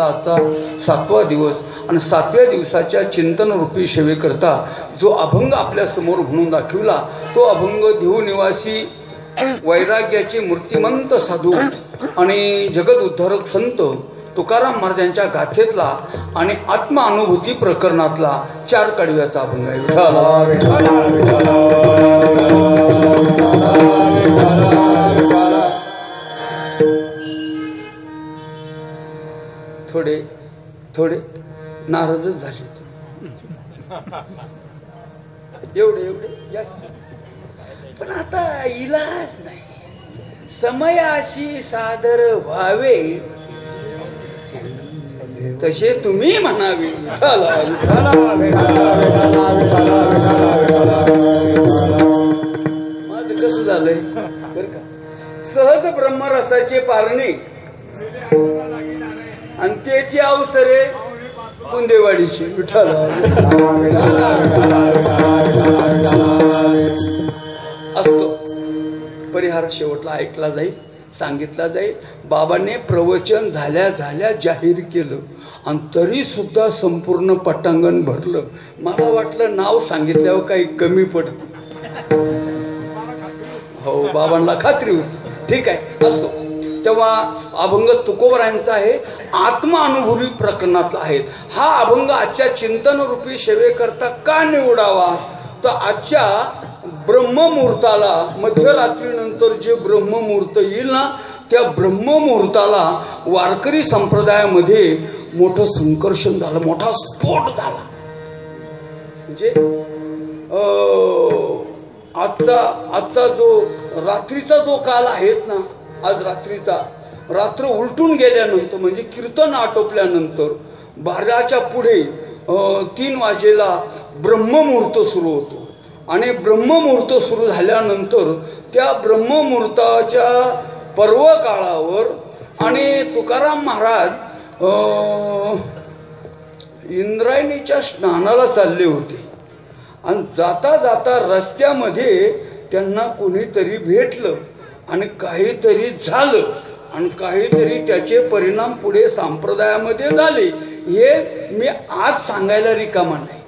आता 7वा दिवस आणि 7व्या दिवसाच्या चिंतन रूपी सेवेकरता जो अभंग आपल्या समोर म्हणून दाखविला तो अभंग देहू निवासी वैराग्याचे मूर्तिमंत साधू आणि जगत उद्धारक संत तुकाराम महाराजांच्या गाथेतला आणि आत्मानुभूती प्रकरणातला 4 कडव्याचा अभंग आहे. थोडे थोडे नाराजच झाले एवढे जास्त, पण आता इलाज नाही. समयाशी सादर व्हावे तसे तुम्ही म्हणावे. माझं कसं झालंय बर का, सहज ब्रह्मरसाचे पारणे आणि त्याची अवसरे कुंदेवाडीची. विठ्ठल असतो परिहार शेवटला ऐकला जाईल, सांगितला जाईल. बाबांनी प्रवचन झाल्या झाल्या जाहीर केलं आणि तरी सुद्धा संपूर्ण पटांगण भरलं. मला वाटलं नाव सांगितल्यावर काही कमी पडत. हो, बाबांना खात्री होती. ठीक आहे, असतो. तेव्हा अभंग तुकोबरायांचा आहे, आत्मानुभूती प्रकरणातला आहे. हा अभंग आजच्या चिंतन रूपी सेवेकरता का निवडावा तर आजच्या ब्रह्ममुहूर्ताला, मध्यरात्रीनंतर जे ब्रह्ममुहूर्त येईल ना त्या ब्रह्ममुहूर्ताला वारकरी संप्रदायामध्ये मोठं संकर्षण झालं, मोठा स्फोट झाला. म्हणजे आजचा जो रात्रीचा जो काल आहेत ना, आज रात्र उलटून गेल्यानंतर म्हणजे कीर्तन आटोपल्यानंतर 12च्या पुढे 3 वाजेला ब्रह्ममुहूर्त सुरू होतो आणि ब्रह्ममुहूर्त सुरू झाल्यानंतर त्या ब्रह्ममुहूर्ताच्या पर्व काळावर आणि तुकाराम महाराज इंद्रायणीच्या स्नानाला चालले होते आणि जाता जाता रस्त्यामध्ये त्यांना कोणीतरी भेटलं आणि काहीतरी झालं आणि काहीतरी त्याचे परिणाम पुढे संप्रदायामध्ये झाले. हे मी आज सांगायला रिकामा नाही,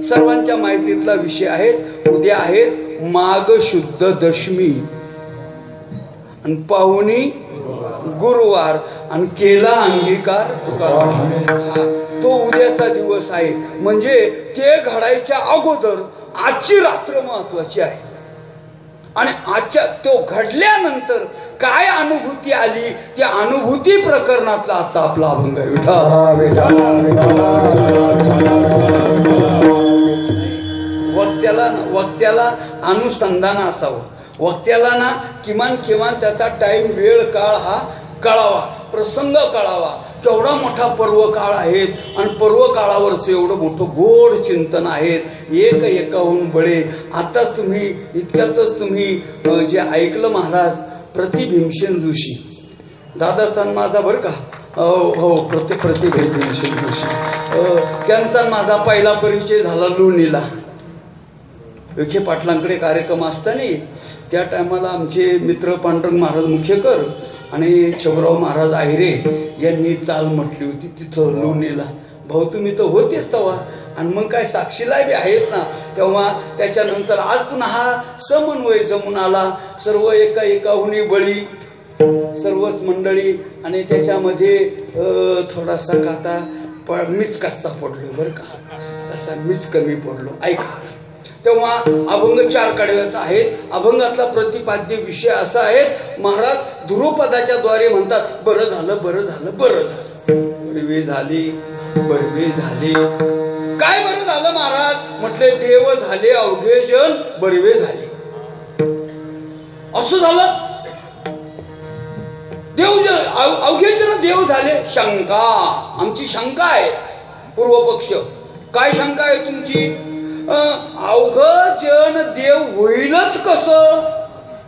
सर्वांच्या माहितीतला विषय आहे. उद्या आहे माघ शुद्ध दशमी आणि पाहुणी गुरुवार आणि केला अंगीकार तो उद्याचा दिवस आहे. म्हणजे ते घडायच्या अगोदर आजची रात्र महत्वाची आहे आणि आजच्या तो घडल्यानंतर काय अनुभूती आली त्या अनुभूती प्रकरणातला आजचा आपला अभंग आहे. वक्त्याला अनुसंधान असावं. वक्त्याला ना किमान त्याचा टाइम, वेळ, काळ हा कळावा, प्रसंग कळावा. केवढा मोठा पर्व काळ आहेत आणि पर्व काळावरचं एवढं मोठं गोड चिंतन आहेत. एकाहून बळे. आता तुम्ही इतक्यातच तुम्ही जे ऐकलं महाराज प्रतिभीमसेन जोशी दादाचा माझा बरं का, हो प्रतिभीमसेन जोशी त्यांचा माझा पहिला परिचय झाला लोणीला. विखे पाटलांकडे कार्यक्रम असताना त्या टायमाला आमचे मित्र पांडुरंग महाराज मुखेकर आणि शंभूराव महाराज आहिरे यांनी चाल म्हटली होती तिथं लोणीला. भाऊ तुम्ही तर होतेच तेव्हा आणि मग काय साक्षीला बी आहेत ना. तेव्हा त्याच्यानंतर आज पुन्हा हा समन्वय जमून आला. सर्व एकाहुनी बळी, सर्वच मंडळी आणि त्याच्यामध्ये थोडासा काता मीच कच्चा पडलो बरं का, तसा मीच कमी पडलो. ऐका, तेव्हा अभंग 4 कडव्याचा आहे. अभंगातला प्रतिपाद्य विषय असा आहे, महाराज ध्रुवपदाच्या द्वारे म्हणतात बरं झालं बरं झालं बरं झालं, बरवे झाली बरवे झाले. काय बरं झालं महाराज म्हटले, देव झाले अवघे जन बरवे झाले. असं झालं, अवघे जन देव झाले. शंका, आमची शंका आहे पूर्वपक्ष. काय शंका आहे तुमची? अवघ जन देव होईलच कसं?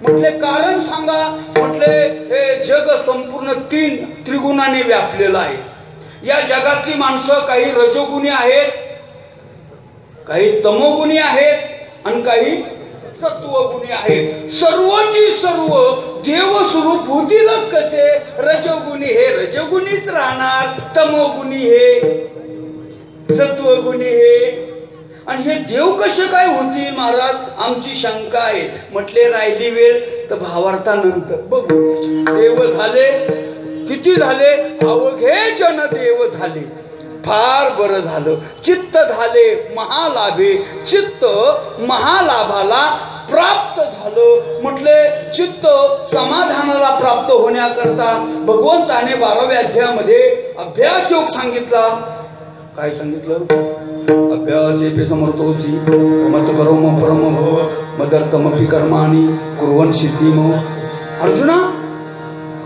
म्हटले कारण सांगा. म्हटले हे जग संपूर्ण 3 त्रिगुणाने व्यापलेलं आहे. या जगातली माणसं काही रजोगुणी आहेत, काही तमोगुणी आहेत आणि काही सत्वगुणी आहेत. सर्वची सर्व देवस्वरूप होतीलच कसे? रजोगुणी हे रजोगुणीच राहणार, तमोगुणी हे सत्वगुणी हे. आणि हे देव कसे काय होतील महाराज? आमची शंका आहे. म्हटले राहिली वेळ तर भावार्थानंतर बघू. देव झाले किती झाले? अवघे जन देव झाले. फार बरं झालं. चित्त झाले महालाभे, चित्त महालाभाला प्राप्त झालं. म्हटले चित्त समाधानाला प्राप्त होण्याकरता भगवंताने 12व्या अध्यायामध्ये अभ्यास योग सांगितला. काय सांगितलं? अभ्यासे समर्थोसी मत करोम परम भव मदर्थमपि कर्माणि कुर्वन् सिद्धिम. अर्जुना,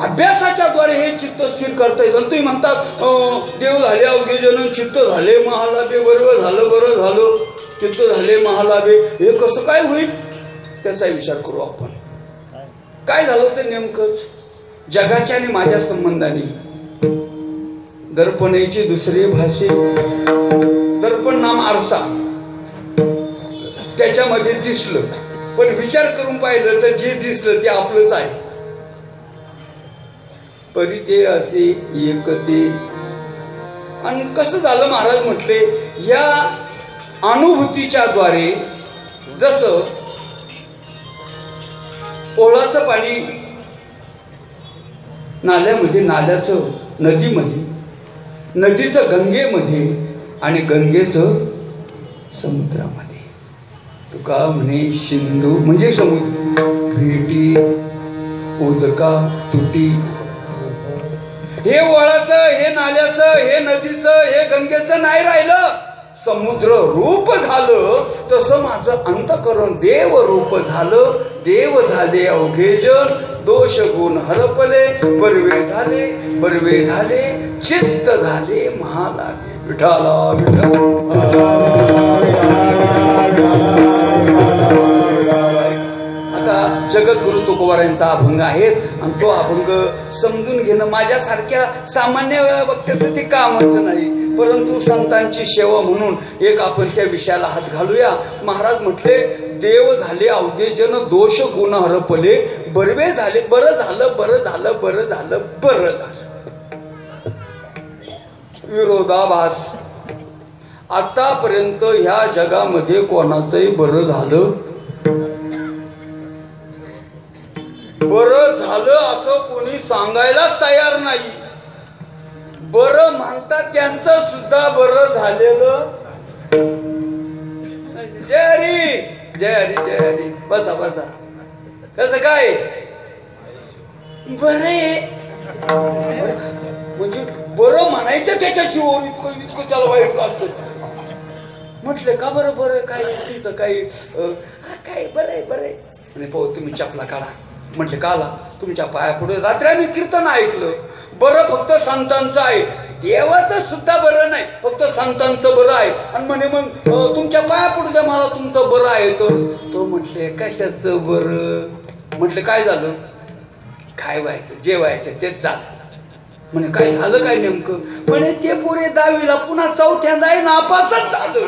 अभ्यासाच्या द्वारे हे चित्त स्थिर करता येतं. तुम्ही म्हणतात देव झाले अवघे जन, चित्त झाले महालाभे, बरोबर झालं, बरं झालं, चित्त झाले महालाभे, हे कसं काय होईल? त्याचा विचार करू आपण. काय झालं ते नेमकंच? जगाच्या आणि माझ्या संबंधाने दर्पणाची दुसरी भाषे. दर्पण नाम आरसा, त्याच्यामध्ये दिसलं, पण विचार करून पाहिलं तर जे दिसलं ते आपलंच आहे. परी ते असे एकते. आणि कसं झालं महाराज म्हटले, या अनुभूतीच्या द्वारे जसं ओळाचं पाणी नाल्यामध्ये, नाल्याचं नदीमध्ये, नदीचं गंगेमध्ये आणि गंगेचं समुद्रामध्ये. तुका म्हणे सिंधू म्हणजे समुद्र, भेटी उदका तुटी. हे ओळाचं, हे नाल्याचं, हे नदीचं, हे गंगेचं नाही राहिलं, समुद्र रूप झालं. तसं माझं अंतःकरण देव रूप झालं. देव झाले अवघे जन, दोष गुण हरपले, बरवे झाले, बरवे झाले, चित्त झाले महालाभे. विठाला आता जगद्गुरु तुकोबारायांचा अभंग आहे आणि तो अभंग समजून घेणं माझ्यासारख्या सामान्य वक्त्याचं ते कामच नाही, परंतु संतांची सेवा म्हणून एक आपण त्या विषयाला हात घालूया. महाराज म्हटले देव झाले अवघे जन, दोष गुण हरपले, बरवे झाले, बरं झालं, बरं झालं, बरं झालं, बरं झालं. विरोधाभास. आतापर्यंत ह्या जगामध्ये कोणाचंही बरं झालं, बरं झालं असं कोणी सांगायलाच तयार नाही. बरं म्हणतात त्यांचं सुद्धा बरं झालेलं. जय हरी, जय हरी, जय हरी. बसा बसा. कसं काय बरे? म्हणजे बरं म्हणायचं त्याच्याची ओढ, इतकं इतकं त्याला वाईट असतं. म्हटले का बरं? बरं काय तुमचं काही काय बरं आहे, बरं आहे. आणि पाहू तुम्ही चपला काढा. म्हटले का आला? तुमच्या पायापुढे रात्री आम्ही कीर्तन ऐकलं. बरं फक्त संतांचं आहे, देवाचं सुद्धा बरं नाही, फक्त संतांचं बरं आहे. आणि म्हणे मग तुमच्या पायापुढे द्या मला तुमचं बरं आहे. तो म्हटले कशाचं बरं? म्हटले काय झालं? काय व्हायचं, जेवायचं तेच झालं. म्हणे काय झालं काय नेमकं? म्हणे ते पुरे 10वीला पुन्हा 4थ्यांदा आहे नापासच झालं.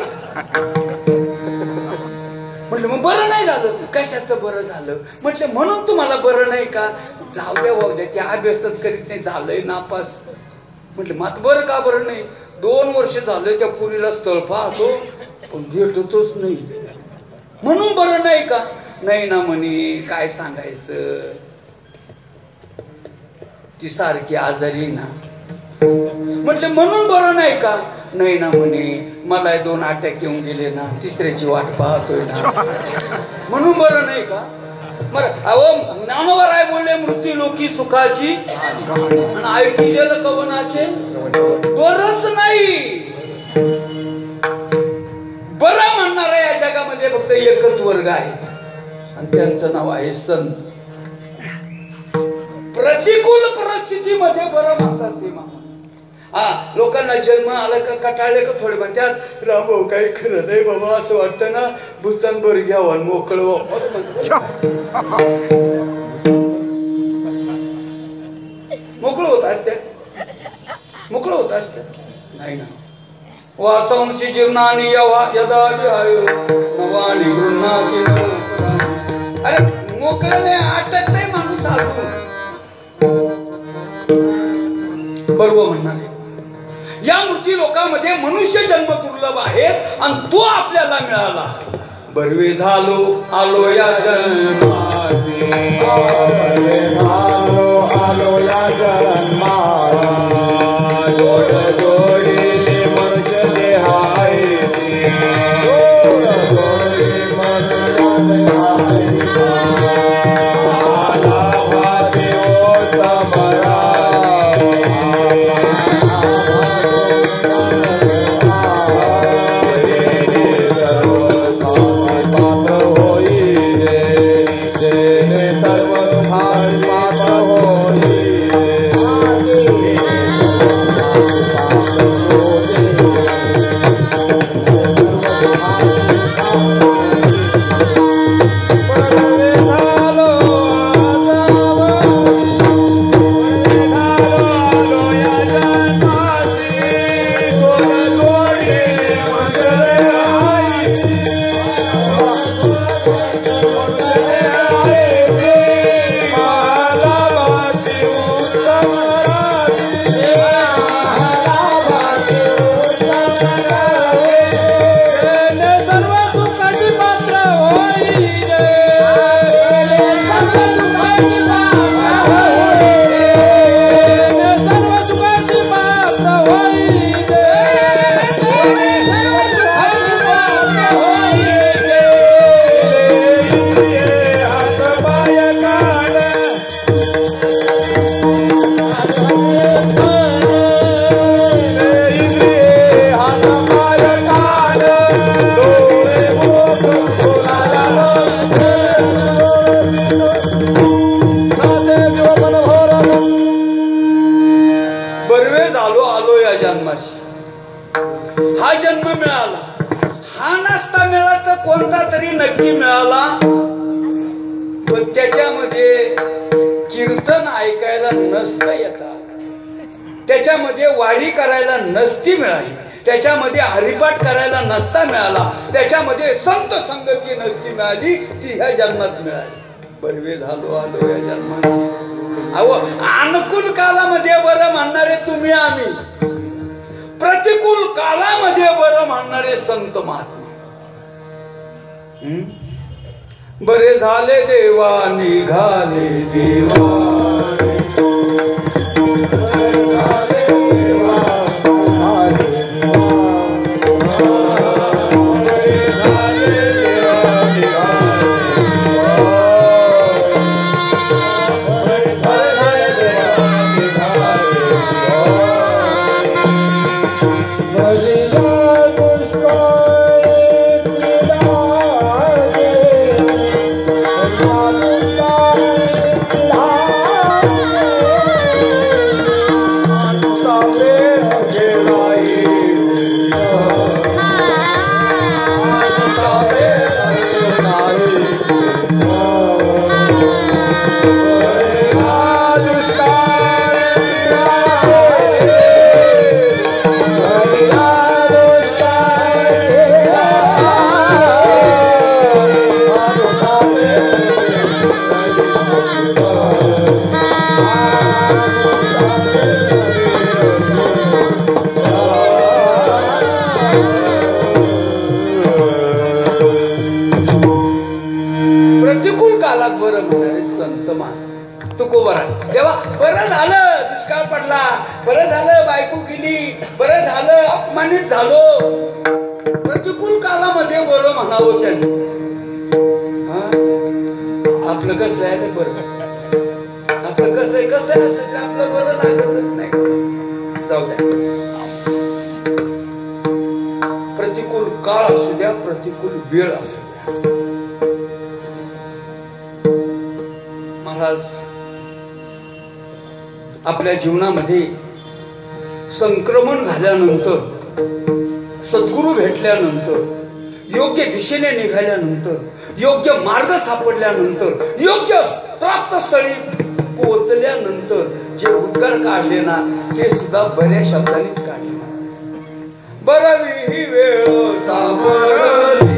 म्हटलं मग बरं नाही झालं? कशाचं बरं झालं? म्हटलं म्हणून तुम्हाला बरं नाही का? जाऊ द्या वाहू द्या, ते अभ्यासच करीत नाही, झालंय नापास. म्हटलं मग बरं का बरं नाही? 2 वर्ष झालं त्या पुरीला स्थळ पाहतो पण भेटतच नाही, म्हणून बरं नाही का? नाही ना म्हणे, काय सांगायचं, ती सारखी आजारी ना. म्हटलं म्हणून बरं नाही का? नाही ना म्हणे, मला 2 अटॅक येऊन गेले ना, तिसऱ्याची वाट पाहतोय ना, म्हणून बरं नाही का? अहो ज्ञानोबा राय बोलले मृत्यू लोकी सुखाची आणि ऐकी जल कवनाचे बरंच नाही. बरं म्हणणारा या जगामध्ये फक्त एकच वर्ग आहे आणि त्यांचं नाव आहे संत. प्रतिकूल परिस्थितीमध्ये बरं म्हणतात ते मामा. लोकांना जन्म आला का कटाळले का थोडे म्हणतात रामभाऊ काही खरं नाही बाबा, असं वाटतं ना भुसन बर घ्यावं आणि मोकळ मोकळं होत असते, मोकळं होत असते. नाही ना, वासांशी जीर्णानी यदा विहाय नवानी गृह्णाती अरे मोकळ्याने अटक नाही माणूस अजून. बरोबर म्हणणारे या मूर्ती लोकांमध्ये मनुष्य जन्म दुर्लभ आहे आणि तो आपल्याला मिळाला. बरवे झालो आलो या जन्मासी, आलो या जन्मासी, जोड जोडीले मनुष्य देहायची, जोड जोडीले मनुष्य देहायची, आला देव समरा हा जन्म मिळाला. हा नसता मिळाला तर कोणता तरी नक्की मिळाला. पण त्याच्यामध्ये कीर्तन ऐकायला नसतं येतात, त्याच्यामध्ये वारी करायला नसती मिळाली, त्याच्यामध्ये हरिपाठ करायला नसता मिळाला, त्याच्यामध्ये संत संगती नसती मिळाली, ती ह्या जन्मात मिळाली. बरवे झालो आलो या जन्मात. अहो अनुकूल कालामध्ये बरं म्हणणारे तुम्ही आम्ही, प्रतिकूल कालामध्ये बरं म्हणणारे संत महात्मा. बरे झाले देवा निघाले देवा, तेव्हा बरं झालं दुष्काळ पडला, बरं झालं बायको गेली, बरं झालं अपमानित झालो. प्रतिकूल कालामध्ये बरं म्हणावं त्यांनी. आपलं कसं आहे ते बरं, आपलं कसं आहे आपलं बरं लागतच नाही. जाऊ द्या, प्रतिकूल काळ असू द्या, प्रतिकूल वेळ असू द्या. महाराज आपल्या जीवनामध्ये संक्रमण झाल्यानंतर, सद्गुरू भेटल्यानंतर, योग्य दिशेने निघाल्यानंतर, योग्य मार्ग सापडल्यानंतर, योग्य प्राप्तस्थळी पोहोचल्यानंतर जे उद्गार काढले ना ते सुद्धा बऱ्याच शब्दांनीच काढले. बरावी ही वेळ सापडली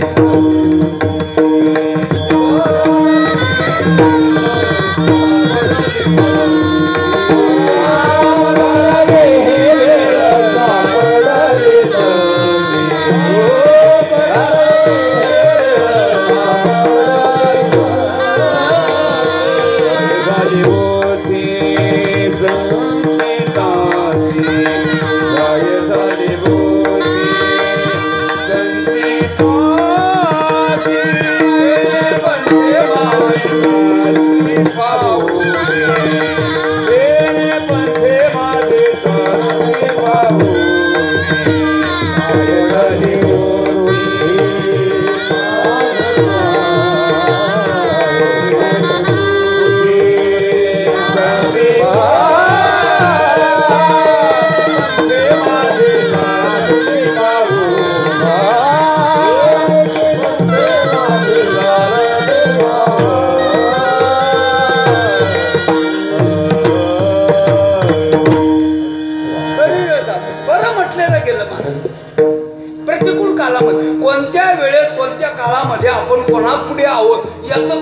झपाटलेलं गेलं महाराज. प्रतिकूल काळामध्ये कोणत्या वेळेस कोणत्या काळामध्ये आपण कोणापुढे आहोत याचं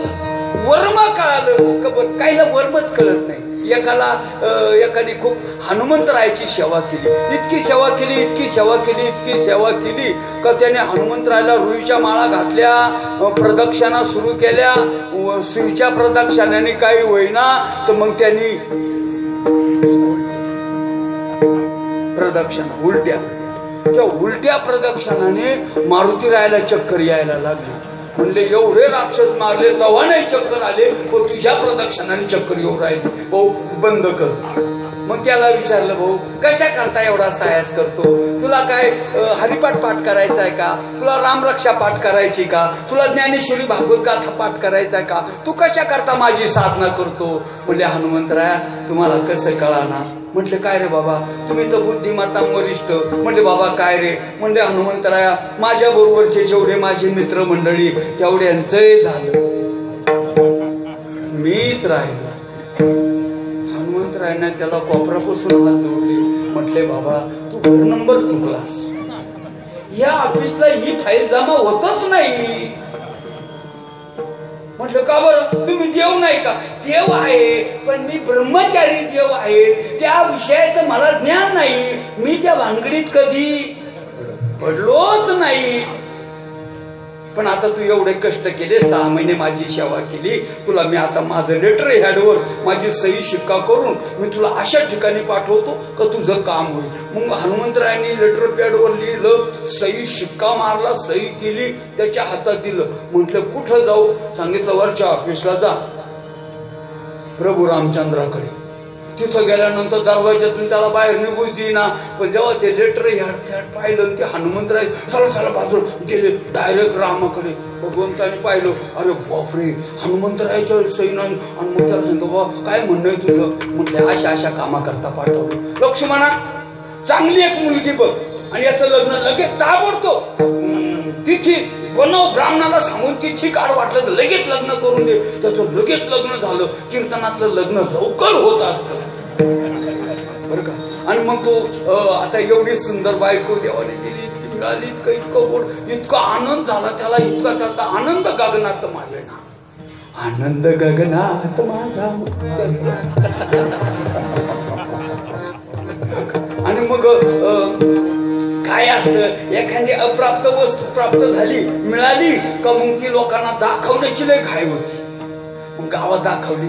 वर्म कळालं. काहीला वर्मच कळत नाही. एकाने खूप हनुमंतरायाची सेवा केली, इतकी सेवा केली, इतकी सेवा केली, इतकी सेवा केली का त्याने हनुमंतरायाला रुईच्या माळा घातल्या, प्रदक्षिणा सुरू केल्या. सुईच्या प्रदक्षिणाने काही होईना तर मग त्यांनी प्रदक्षिणा उलट्या, त्या उलट्या प्रदक्षिणाने मारुतीरायाला चक्कर यायला लागली. म्हणले एवढे राक्षस मारले तेव्हा नाही चक्कर आले, पण तुझ्या प्रदक्षिणाने चक्कर येऊ राहिली. भाऊ बंद कर. मग त्याला विचारलं, भाऊ कशा करता एवढा सायास करतो? तुला काय हरिपाठ पाठ करायचा आहे का? तुला रामरक्षा पाठ करायची का? तुला ज्ञानेश्वरी भागवत गाथा पाठ करायचा आहे का? तू कशा करता माझी साधना करतो? म्हणले हनुमंतराया तुम्हाला कसं कळाना? म्हटले काय रे बाबा, तुम्ही तर बुद्धिमत्ता वरिष्ठ. म्हटले बाबा काय रे? म्हणले हनुमंतराया माझ्या बरोबरचे जेवढे माझे मित्र मंडळी तेवढ्यांचंही झालं, मीच राहिलो. हनुमंतरायाने त्याला कोपरापासून हात जोडले. म्हटले बाबा तू घर नंबर चुकलास. या ऑफिसला ही फाईल जमा होतच नाही. म्हटलं का बरं? तुम्ही देव नाही का? देव आहे, पण मी ब्रह्मचारी देव आहे. त्या विषयाचं मला ज्ञान नाही. मी त्या भानगडीत कधी पडलोच नाही. पण आता तू एवढे कष्ट केले, 6 महिने माझी सेवा केली, तुला मी आता माझं लेटर हॅडवर माझी सही शिक्का करून मी तुला अशा ठिकाणी पाठवतो का तुझं काम होईल. मग हनुमंतरायांनी लेटर पॅडवर लिहिलं, सही शिक्का मारला, सही केली, त्याच्या हातात दिलं. म्हटलं कुठं जाऊ? सांगितलं वरच्या ऑफिसला जा, प्रभू रामचंद्राकडे. तिथं गेल्यानंतर दरवाजातून त्याला बाहेर निघूच देईना. पण जेव्हा ते लेटर ह्याड पाहिलं, ते हनुमंतराय चला बाजूला गेले डायरेक्ट रामाकडे. भगवंताने पाहिलं, अरे बापरे हनुमंतरायाच्या सैन. आणि मग त्याला सांगितलं बाबा काय म्हणणं आहे तुझं? म्हटलं अशा कामा करता पाठवलं. लक्ष्मणा चांगली एक मुलगी बघ आणि याचं लग्न लगेच ताबडतोब तिथी बनव, ब्राह्मणाला सांगून तिथी काढ, वाटलं तर लगेच लग्न करून दे. त्याचं लगेच लग्न झालं. कीर्तनातलं लग्न लवकर होत असतं बरं का. आणि मग तो आता एवढी सुंदर बायको देवाने दिली, इतकी मिळाली, इतकं गोड, इतका आनंद झाला त्याला, इतका त्याचा आनंद गगनात मावेना. आनंद गगनात माझा. आणि मग काय असतं, एखादी अप्राप्त वस्तू प्राप्त झाली, मिळाली का मग ती लोकांना दाखवण्याची लय घाई होती. मग गावात दाखवली,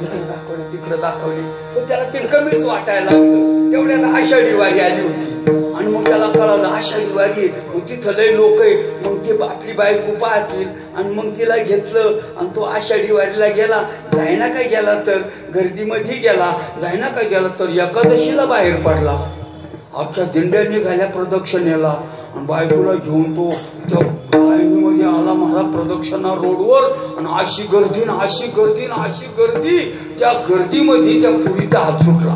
तिकडे दाखवली, पण त्याला ते कमीच वाटायला लागलं. तेवढ्यात आषाढी वारी आली होती आणि मग त्याला कळालं आषाढी वारी, मग तिथं लय लोक आहे, मग ते आपली बायको पाहतील. आणि मग तिला घेतलं आणि तो आषाढी वारीला गेला. जायना का गेला तर गर्दीमध्ये गेला, जायना का गेला तर एकादशीला बाहेर पडला. अख्ख्या दिंड्या निघाल्या प्रदक्षिणेला आणि बायकोला घेऊन तो त्या लाईनीमध्ये आला महाराज प्रदक्षिणा रोडवर. आणि अशी गर्दी ना अशी गर्दी ना अशी गर्दी, त्या गर्दीमध्ये त्या पुरीचा हात सुटला.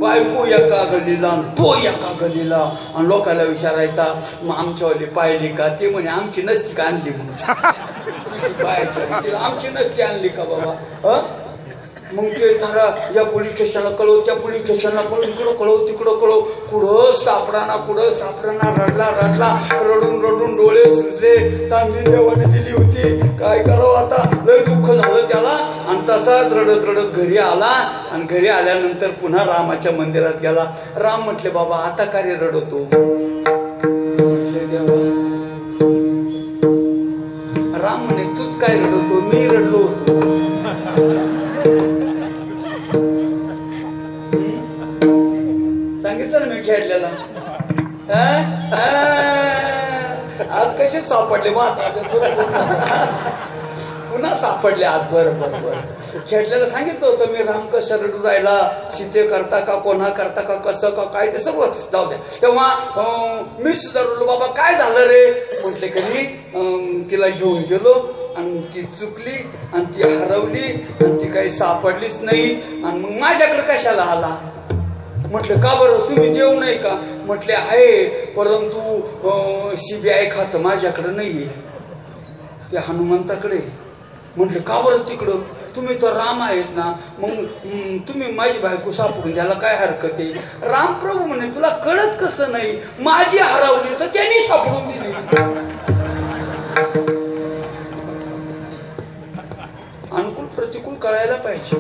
बायको एका गलीला तो एका गलीला. आणि लोकांना विचारायचा मग आमच्यावाली पाहिली का? ते म्हणे आमची नसती का आणली म्हणून. बायच्या आमची नसती आणली का बाबा? मग ते सारा या पोलीस स्टेशनला कळव, त्या पोलीस स्टेशनला कळव, इकडं कळव तिकडं कळव, कुठं सापडाना रडला रडून डोळे सुजले. चांगली देवाने दिली होती, काय करावं आता, लय दुःख झालं त्याला. आणि तसाच रडत घरी आला. आणि घरी आल्यानंतर पुन्हा रामाच्या मंदिरात गेला. राम म्हटले बाबा आता का रे रडतो? म्हटले देवा. राम म्हणे तूच काय रडतो? मी रडलो होतो. सांगितलं ना मी खेळलेला. आज कसे सापडले पुन्हा सापडले आज. बरं खेळलेलं सांगितलं होतं मी. राम कसं रडू राहिला, सीते करता का, कोणा करता का, कसं का काय, ते सर्व जाऊ द्या. तेव्हा मी सुद्धा रडलो बाबा काय झालं रे? म्हटले कधी तिला घेऊन गेलो आणि ती चुकली आणि ती हरवली आणि ती काही सापडलीच नाही. आणि मग माझ्याकडे कशाला आला? म्हटलं का बरं? तुम्ही देव नाही का? म्हटले आहे, परंतु CBI खातं माझ्याकडे नाहीये, ते हनुमंताकडे. म्हटलं का बरं तिकडं? तुम्ही तर राम आहेत ना, मग तुम्ही माझी बायको सापडून द्यायला काय हरकत आहे? राम प्रभू म्हणे तुला कळत कसं नाही, माझी हरवली तर त्यांनी सापडून दिली. अनुकूल प्रतिकूल कळायला पाहिजे.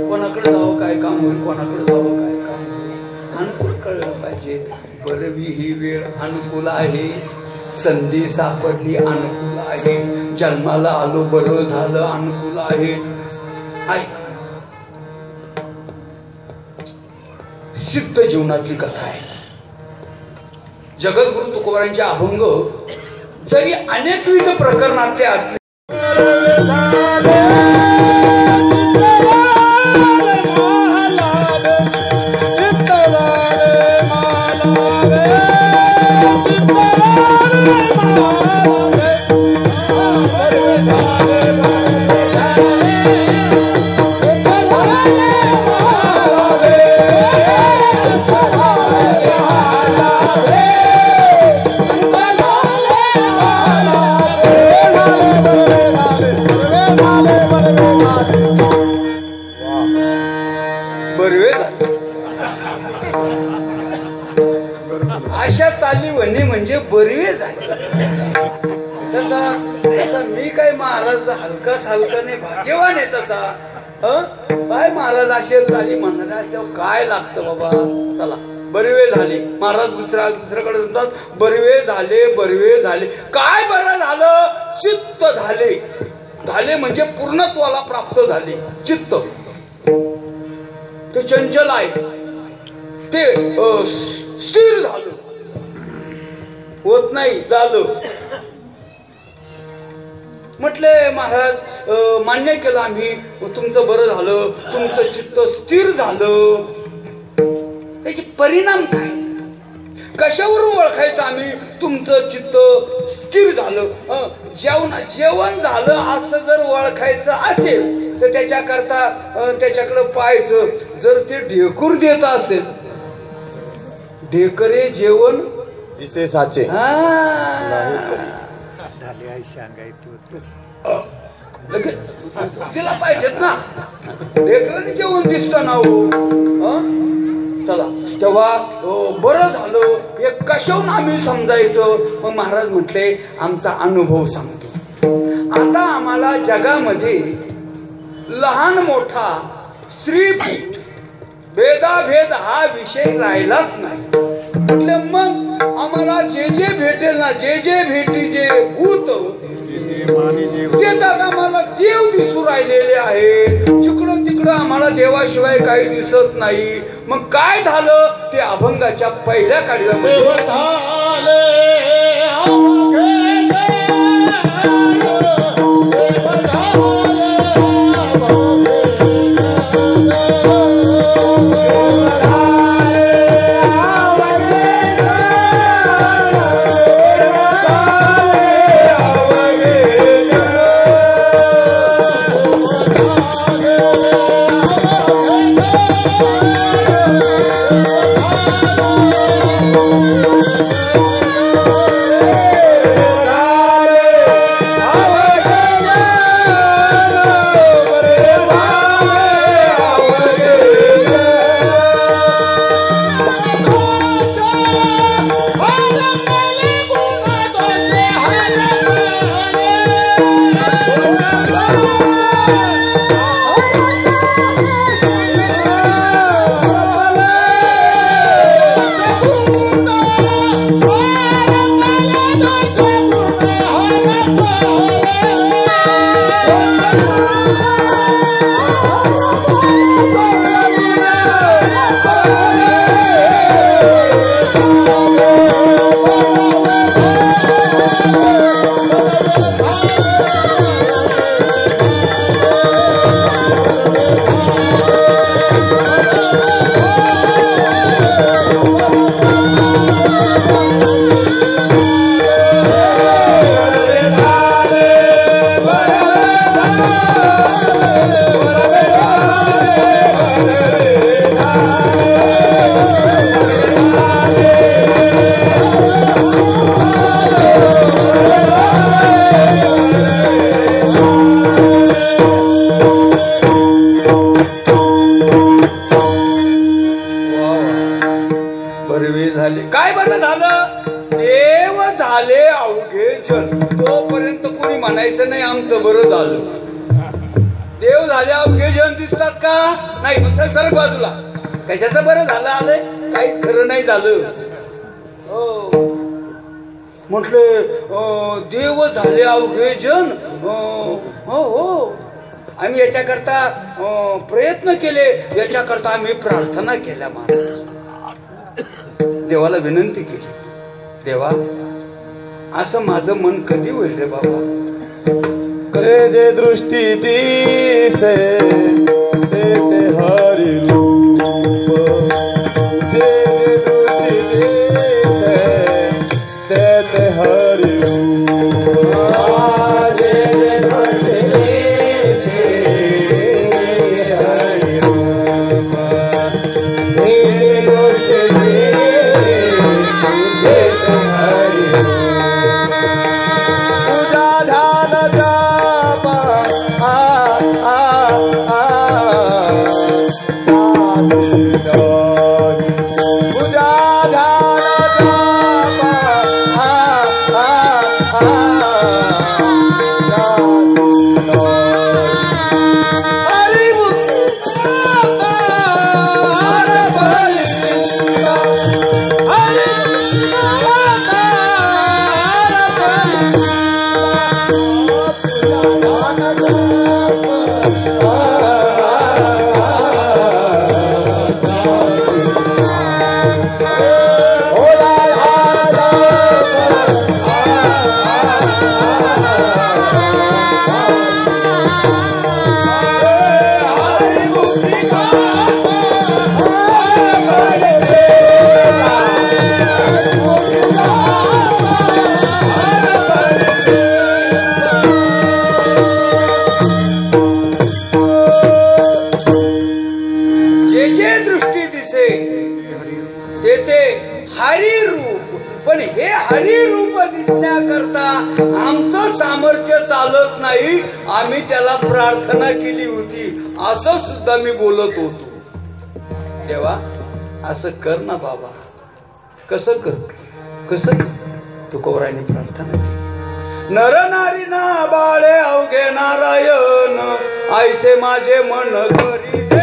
कोणाकडे जावं काय काम होईल, कोणाकडे जावं काय काम होईल, अनुकूल कळलं पाहिजे. बरवी ही वेळ अनुकूल आहे, संधी सापडली अनुकूल आहे, जन्माला आलो बरं झालं अनुकूल आहे. ऐका, सिद्ध जीवनातली कथा आहे. जगद्गुरु तुकोबारांचे अभंग जरी अनेकविध प्रकरणातले असले अशा चाली वणी म्हणजे बरवे झाले. तसा मी काय महाराज हलका सालका नाही, भाग्यवान आहे तसा. काय महाराज असे झाली म्हणणार असल्यावर काय लागतं बाबा. चला बरवे झाले, महाराज दुसऱ्याकडे म्हणतात बरवे झाले, बरवे झाले. काय बरं झालं? चित्त झाले. झाले म्हणजे पूर्णत्वाला प्राप्त झाले. चित्त ते चंचल आहे, ते स्थिर झालं, होत नाही झालं. म्हटले महाराज मान्य केलं आम्ही, तुमचं बरं झालं, तुमचं चित्त स्थिर झालं. त्याचे परिणाम काय? कशावरून ओळखायचं आम्ही तुमचं चित्त स्थिर झालं? जेवण झालं असं जर ओळखायचं असेल तर त्याच्याकरता त्याच्याकडे पाहायचं. जर ते ढेकूर देत असेल, ढेकरे जेवण विशेषाचे तिला पाहिजेत ना, ढेकराने जेवण दिसतं ना हो. चला तेव्हा बरं झालं हे कशाहून आम्ही समजायचं? मग महाराज म्हटले आमचा अनुभव सांगतो. आता आम्हाला जगामध्ये लहान मोठा स्त्री भेदाभेद हा विषय राहिलाच नाही. म्हटले मग आम्हाला जे जे भेटेल ना, जे जे भेटी जे भूत ते आम्हाला देव दिसू राहिलेले आहे. जिकडं तिकडं आम्हाला देवाशिवाय काही दिसत नाही. मग काय झालं ते अभंगाच्या पहिल्या काळीमध्ये नवे झाले. काय बरं झालं? देव झाले अवघे जन. तोपर्यंत कोणी म्हणायचं नाही आमचं बरं झालं. देव झाले अवघे जन दिसतात का? नाही. मग सरक बाजूला. कशाचं बरं झालं आलंय? काहीच खरं नाही झालं. हो म्हटले देव झाले अवघे जन. हो हो आम्ही याच्याकरता प्रयत्न केले, याच्याकरता आम्ही प्रार्थना केल्या. महाराज देवाला विनंती केली, देवा असं माझं मन कधी होईल रे बाबा? जे जे दृष्टी दिसे ते ते हरी रूप, जे जे दृष्टी दिसे ते ते हरी रूप, जे जे दृष्टी दिसे हरी रूप, जे जे दृष्टी दिसे ते हरी रूप. पूजा ध्यान जाप पूजा ध्यान पण हे हरी रूप दिसण्याकरता आमचं सामर्थ्य चालत नाही. आम्ही त्याला प्रार्थना केली होती असं सुद्धा मी बोलत होतो. देवा असं कर ना बाबा. कसं कर कसं कर? तुकोबरायांनी प्रार्थना केली. नर नारी ना बाळे अवघे नारायण ऐसे माझे मन करी दे.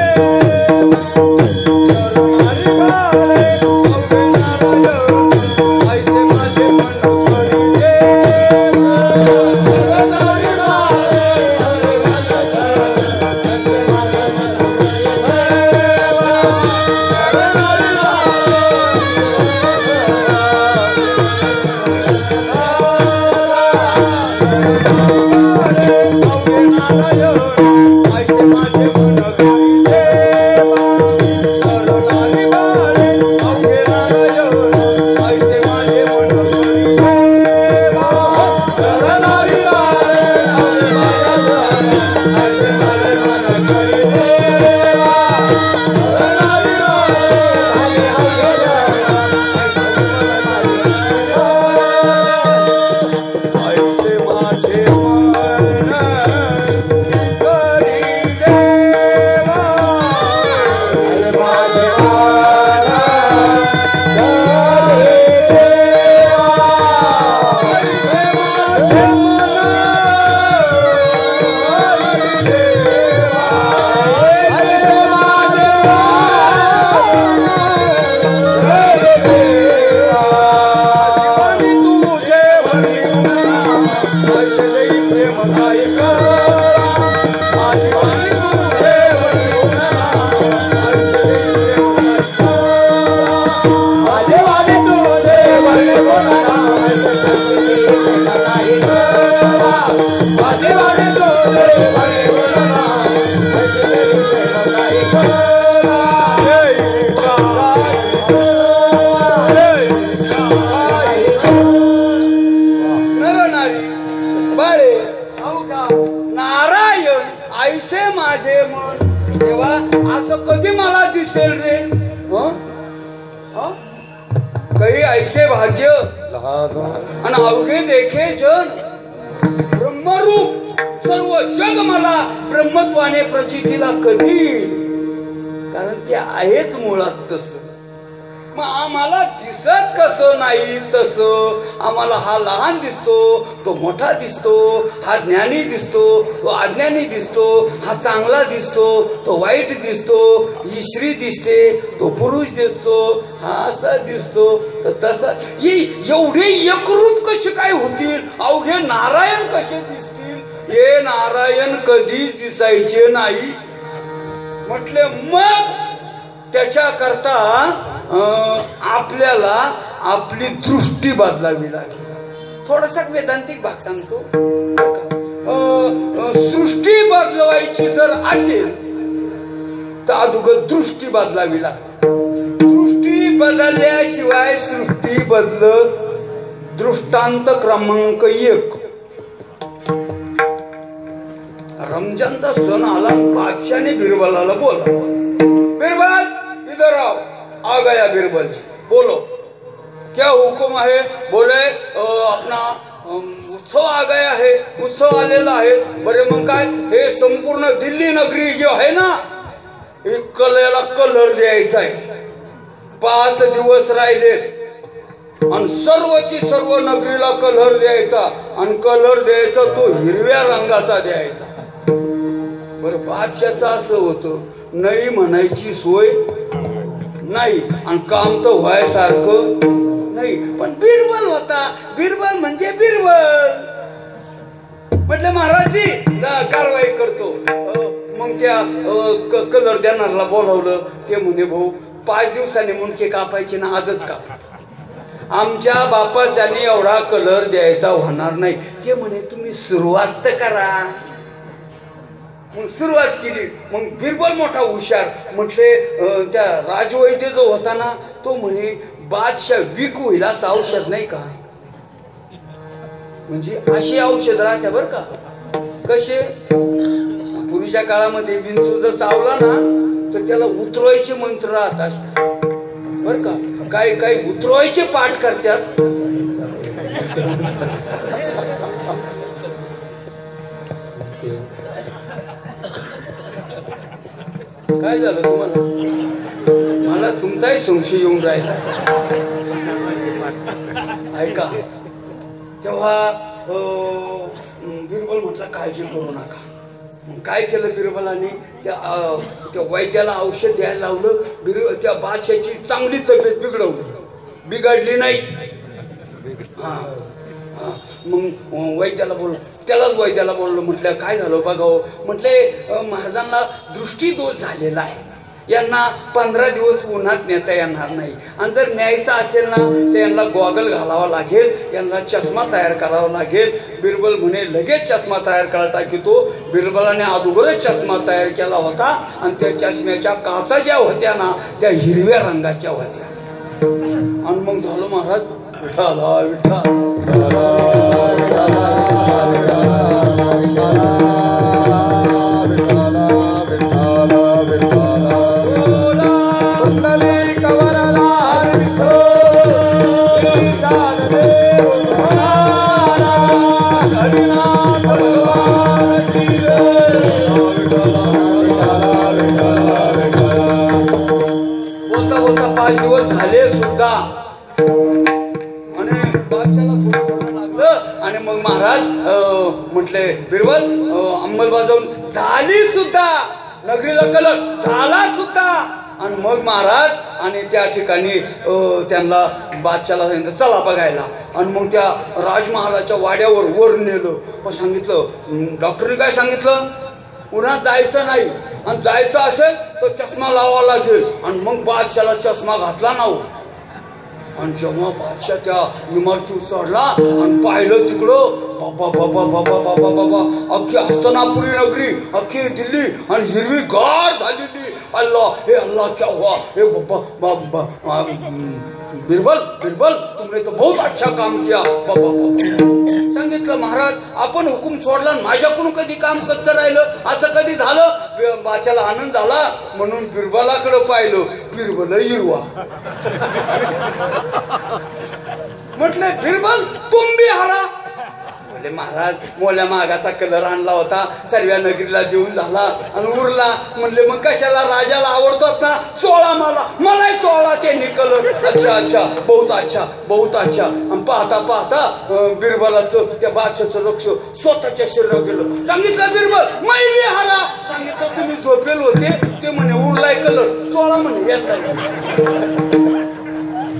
असं कधी मला दिसेल रे? काही ऐसे भाग्य आणि अवघे देखे जन ब्रह्मरूप सर्व जग मला ब्रह्मत्वाने प्रचितीला कधी, कारण ते आहेच मुळात तस. मग आम्हाला दिसत कसं नाही तसं, आम्हाला हा लहान दिसतो, तो मोठा दिसतो, हा ज्ञानी दिसतो, तो अज्ञानी दिसतो, हा चांगला दिसतो, तो वाईट दिसतो, ही स्त्री दिसते, तो पुरुष दिसतो, हा असा दिसतो तर तसा. एवढे एकरूप कसे काय होतील? अवघे नारायण कसे दिसतील? हे नारायण कधीच दिसायचे नाही म्हटले. मग त्याच्याकरता आपल्याला आपली दृष्टी बदलावी लागेल. थोडासा वेदांतिक भाग सांगतो. सृष्टी बदलवायची जर असेल तर अगोदर दृष्टी बदलावी लागते. दृष्टी बदलल्याशिवाय सृष्टी बदलत. दृष्टांत क्रमांक 1, रमजानचा सण आला. बादशाने बिरबलाला बोला, बिरबल इधर आओ. आ गया बिरबल जी, बोलो क्या हुकुम है? बोले अपना उत्सव आ गया है, उत्सव आलेला आहे. बरे मग काय, हे संपूर्ण दिल्ली नगरी जी आहे ना, एक कलयाला कलर द्यायचा आहे. 5 दिवस राहिले आणि सर्वची सर्व नगरीला कलर द्यायचा. आणि कलर द्यायचा तो हिरव्या रंगाचा द्यायचा. बरं, बादशाचं असं होतं, नाही म्हणायची सोय नाही आणि काम तर व्हायसारखं नाही. पण बिरबल होता. बिरबल म्हणजे बिरबल. म्हटलं महाराजजी कारवाई करतो. मग त्या कलर देणारला बोलावलं. ते म्हणे, भाऊ 5 दिवसांनी मुंडके कापायचे ना, आजच काप. आमच्या बापाच्याने एवढा कलर द्यायचा होणार नाही. ते म्हणे तुम्ही सुरुवात तर करा. मग सुरुवात केली. मग बिरबल मोठा हुशार. म्हटले त्या राजवैद्य जो होता ना, तो म्हणे बादशाह वीक होईल असं औषध नाही का? म्हणजे अशी औषध राहत्या बर का. कसे? पूर्वीच्या काळामध्ये विंचू जर चावला ना तर त्याला उतरवायचे मंत्र राहतात बर का. काही काही उतरवायचे पाठ करतात. काय झालं तुम्हाला? मला तुमचाही संशय येऊन राहिला. ऐका, तेव्हा बिरबल म्हटलं काळजी करू नका. मग काय केलं बिरबलाने? त्या वैद्याला औषध द्यायला लावलं. त्या बादशाची चांगली तब्येत बिघडली नाही. मग वैद्याला बोललो, त्यालाच वैद्याला बोललो. म्हटलं काय झालं बघावं. म्हटले महाराजांना दृष्टी दोष झालेला आहे. यांना 15 दिवस उन्हात नेता येणार नाही. आणि जर न्यायचा असेल ना तर यांना गॉगल घालावा लागेल, यांना चष्मा तयार करावा लागेल. बिरबल म्हणे लगेच चष्मा तयार करायला टाकीतो. बिरबलाने अगोदरच चष्मा तयार केला होता. आणि त्या चष्म्याच्या काचा ज्या होत्या ना त्या हिरव्या रंगाच्या होत्या. आणि मग झालं महाराज विठाला विठा बोलता बोलता 5 दिवस झाले सुद्धा. आणि बादशाला थोडं लागलं. आणि मग महाराज म्हटले बिरबल अंमलबजावून झाली सुद्धा. नगरीला कलर झाला सुद्धा. आणि मग महाराज आणि त्या ठिकाणी त्यांना बादशाला सांगितलं चला बघायला. आणि मग त्या राजमहालाच्या वाड्यावर वर नेलं. मग सांगितलं डॉक्टरने काय सांगितलं, उन्हात जायचं नाही. आणि जायचं असेल तर चष्मा लावावा लागेल. आणि मग बादशाला चष्मा घातला ना. आणि जेव्हा बादशाह त्या इमारतीवर चढला आणि पाहिलं तिकडं, बाबा बाबा बाबा बाबा बाबा अख्खी हस्तनापुरी नगरी, अख्खी दिल्ली आणि हिरवी गार झालेली. अल्लाह हे अल्लाह क्या हुआ हे बाबा. बिरबल बिरबल तुमने तो बहुत अच्छा काम किया. बाबा सांगितलं महाराज आपण हुकूम सोडला, माझ्याकडून कधी काम करत राहिलं, असं कधी झालं? बादशाला आनंद झाला म्हणून बिरबलाकडे पाहिलं. बिरबल हिरवा. म्हटले बिरबल तुम भी हरा. म्हणजे महाराज मोल्या मागाचा कलर आणला होता, सर्व नगरीला देऊन झाला आणि उरला. म्हणले मग कशाला, राजाला आवडतात ना, चोळा मलाही चोळा त्यांनी कलर. अच्छा अच्छा, बहुत अच्छा बहुत अच्छा. आणि पाहता पाहता बिरबलाचं त्या बादशाचं लक्ष स्वतःच्या शरीरावर गेलं. सांगितलं बिरबल मैली हारा, सांगितलं तुम्ही झोपेल होते, ते म्हणे उरलाय कलर, चोळा म्हणे.